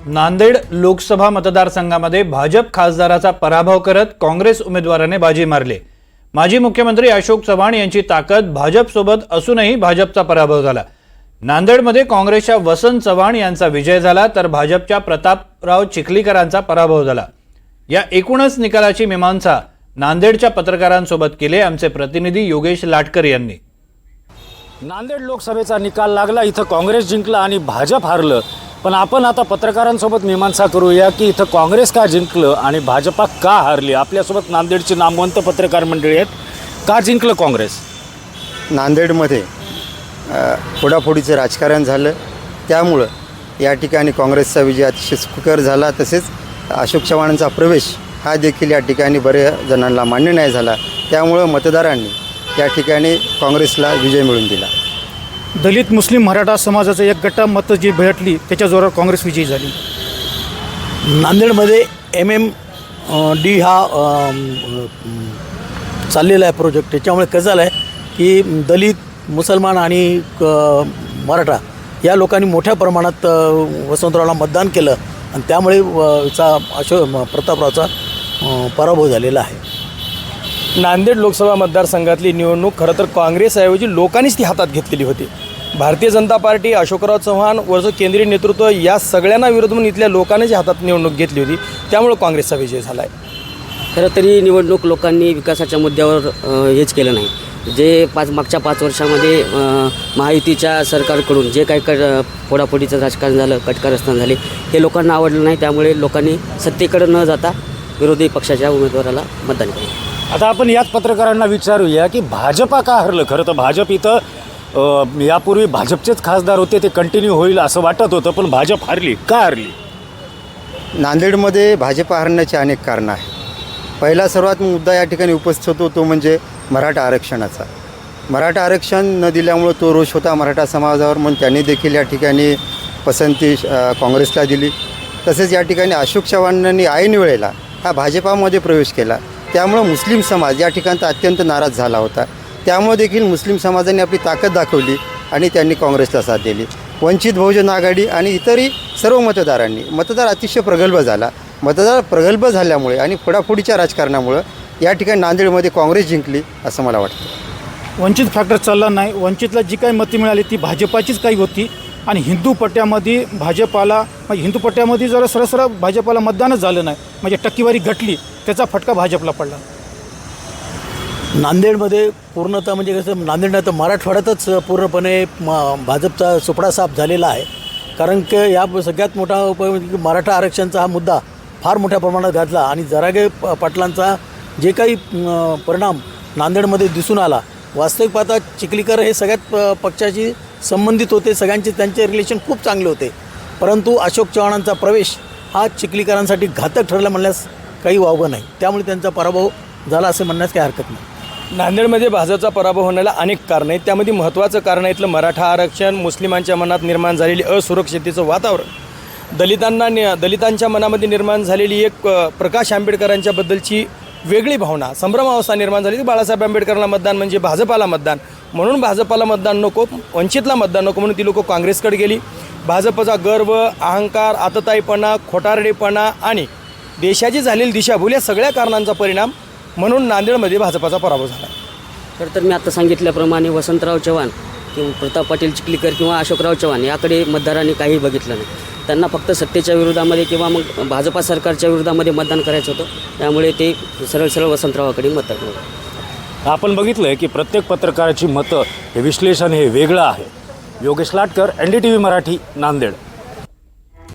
नांदेड लोकसभा मतदारसंघामध्ये भाजप खासदाराचा पराभव करत काँग्रेस उमेदवाराने बाजी मारली। माजी मुख्यमंत्री अशोक चव्हाण यांची ताकद भाजपसोबत असूनही भाजपचा पराभव झाला। नांदेडमध्ये काँग्रेसच्या वसंत चव्हाण यांचा विजय झाला तर भाजपच्या प्रतापराव चिखलीकरांचा पराभव झाला। या एकूणच निकालाची मीमांसा नांदेडच्या पत्रकारांसोबत केले आमचे प्रतिनिधी योगेश लाटकर यांनी। नांदेड लोकसभेचा निकाल लागला, इथं काँग्रेस जिंकला आणि भाजप हारलं। पण आपण आता पत्रकारांसोबत मीमांसा करूया की इथं काँग्रेस का जिंकलं आणि भाजपा का हारली। आपल्यासोबत नांदेडचे नामवंत पत्रकार मंडळी आहेत। का जिंकलं काँग्रेस? नांदेडमध्ये फोडाफोडीचं राजकारण झालं, त्यामुळं या ठिकाणी काँग्रेसचा विजय अतिशय सुखकर झाला। तसेच अशोक चव्हाणांचा प्रवेश हा देखील या ठिकाणी बऱ्याच जणांना मान्य नाही झाला, त्यामुळं मतदारांनी या ठिकाणी काँग्रेसला विजय मिळवून दिला। दलित मुस्लिम मराठा समाजाचं एक गट मतं जी भेटली त्याच्या जोरावर काँग्रेस विजयी झाली। नांदेडमध्ये MMD हा चाललेला आहे प्रोजेक्ट। त्याच्यामुळे कसं झालं आहे की दलित मुसलमान आणि मराठा या लोकांनी मोठ्या प्रमाणात वसंतरावला मतदान केलं आणि त्यामुळे प्रतापरावचा पराभव झालेला आहे। नांदेड लोकसभा मतदारसंघातली निवडणूक खरं तर काँग्रेसऐवजी लोकांनीच ती हातात घेतलेली होती। भारतीय जनता पार्टी, अशोकराव चव्हाण वरचं केंद्रीय नेतृत्व या सगळ्यांना विरोध म्हणून इथल्या लोकांनीच हातात निवडणूक घेतली होती, त्यामुळे काँग्रेसचा विजय झाला आहे। खरं तरी निवडणूक लोकांनी विकासाच्या मुद्द्यावर हेच केलं नाही। जे मागच्या 5 वर्षामध्ये महायुतीच्या सरकारकडून जे काही फोडाफोडीचं राजकारण झालं, कटकारस्थान झाले, हे लोकांना आवडलं नाही। त्यामुळे लोकांनी सत्तेकडे न जाता विरोधी पक्षाच्या उमेदवाराला मतदान केलं। आता आपण याच पत्रकारांना विचारूया की भाजपा का हरलं। खरं तर भाजप इथं यापूर्वी भाजपचेच खासदार होते, ते कंटिन्यू होईल असं वाटत होतं, पण भाजप हारली। का हारली? नांदेडमध्ये भाजप हारण्याची अनेक कारणं आहेत। पहिला सर्वात मुद्दा या ठिकाणी उपस्थित होतो तो म्हणजे मराठा आरक्षणाचा। मराठा आरक्षण न दिल्यामुळं तो रोष होता मराठा समाजावर, म्हणून त्यांनी देखील या ठिकाणी पसंती काँग्रेसला दिली। तसेच या ठिकाणी अशोक चव्हाणांनी ऐन वेळेला हा भाजपामध्ये प्रवेश केला, त्यामुळं मुस्लिम समाज या ठिकाणचा अत्यंत नाराज झाला होता। त्यामुळे देखील मुस्लिम समाजाने आपली ताकद दाखवली आणि त्यांनी काँग्रेसला साथ दिली। वंचित बहुजन आघाडी आणि इतरही सर्व मतदार अतिशय प्रगल्भ झाला। मतदार प्रगल्भ झाल्यामुळे आणि फोडाफोडीच्या राजकारणामुळं या ठिकाणी नांदेडमध्ये काँग्रेस जिंकली असं मला वाटतं। वंचित फॅक्टर चालला नाही। वंचितला जी काही मतं मिळाली ती भाजपाचीच काही होती आणि हिंदू पट्ट्यामध्ये भाजपाला म्हणजे हिंदू पट्ट्यामध्ये जरा सरसर भाजपाला मतदानच झालं नाही, म्हणजे टक्केवारी घटली, त्याचा फटका भाजपला पडला। नांदेडमध्ये पूर्णतः म्हणजे कसं नांदेड नाही तर मराठवाड्यातच पूर्णपणे भाजपचा सुपडा साफ झालेला आहे। कारण की या सगळ्यात मोठा उपाय म्हणजे मराठा आरक्षणाचा हा मुद्दा फार मोठ्या प्रमाणात गाजला आणि जरागे पाटलांचा जे काही परिणाम नांदेडमध्ये दिसून आला। वास्तविक पाहता चिखलीकर हे सगळ्यात पक्षाशी संबंधित होते, सगळ्यांचे त्यांचे रिलेशन खूप चांगले होते, परंतु अशोक चव्हाणांचा प्रवेश हा चिखलीकरांसाठी घातक ठरला म्हणण्यास काही वावगं नाही। त्यामुळे त्यांचा पराभव झाला असं म्हणण्यास काही हरकत नाही। नांदेडमध्ये भाजपचा पराभव होण्याला अनेक कारणं आहेत। त्यामध्ये महत्त्वाचं कारण आहे इथलं मराठा आरक्षण, मुस्लिमांच्या मनात निर्माण झालेली असुरक्षिततेचं वातावरण, दलितांच्या मनामध्ये निर्माण झालेली एक प्रकाश आंबेडकरांच्याबद्दलची वेगळी भावना, संभ्रमावस्था निर्माण झाली की बाळासाहेब आंबेडकरांना मतदान म्हणजे भाजपाला मतदान, म्हणून भाजपाला मतदान नको, वंचितला मतदान नको, म्हणून ती लोक काँग्रेसकडे गेली। भाजपचा गर्व, अहंकार, आतताईपणा, खोटारडेपणा आणि देशाची झालेली दिशाभूल या सगळ्या कारणांचा परिणाम म्हणून नांदेडमध्ये भाजपाचा पराभव झाला। खरं तर मी आता सांगितल्याप्रमाणे वसंतराव चव्हाण किंवा प्रताप पाटील चिखलीकर किंवा अशोकराव चव्हाण याकडे मतदारांनी काही बघितलं नाही। त्यांना फक्त सत्तेच्या विरोधामध्ये किंवा मग भाजपा सरकारच्या विरोधामध्ये मतदान करायचं होतं, त्यामुळे ते सरळ वसंतरावाकडे मतदान केलं। आपण बघितलं की प्रत्येक पत्रकाराची मतं हे विश्लेषण हे वेगळं आहे। योगेश लाटकर, NDTV मराठी, नांदेड।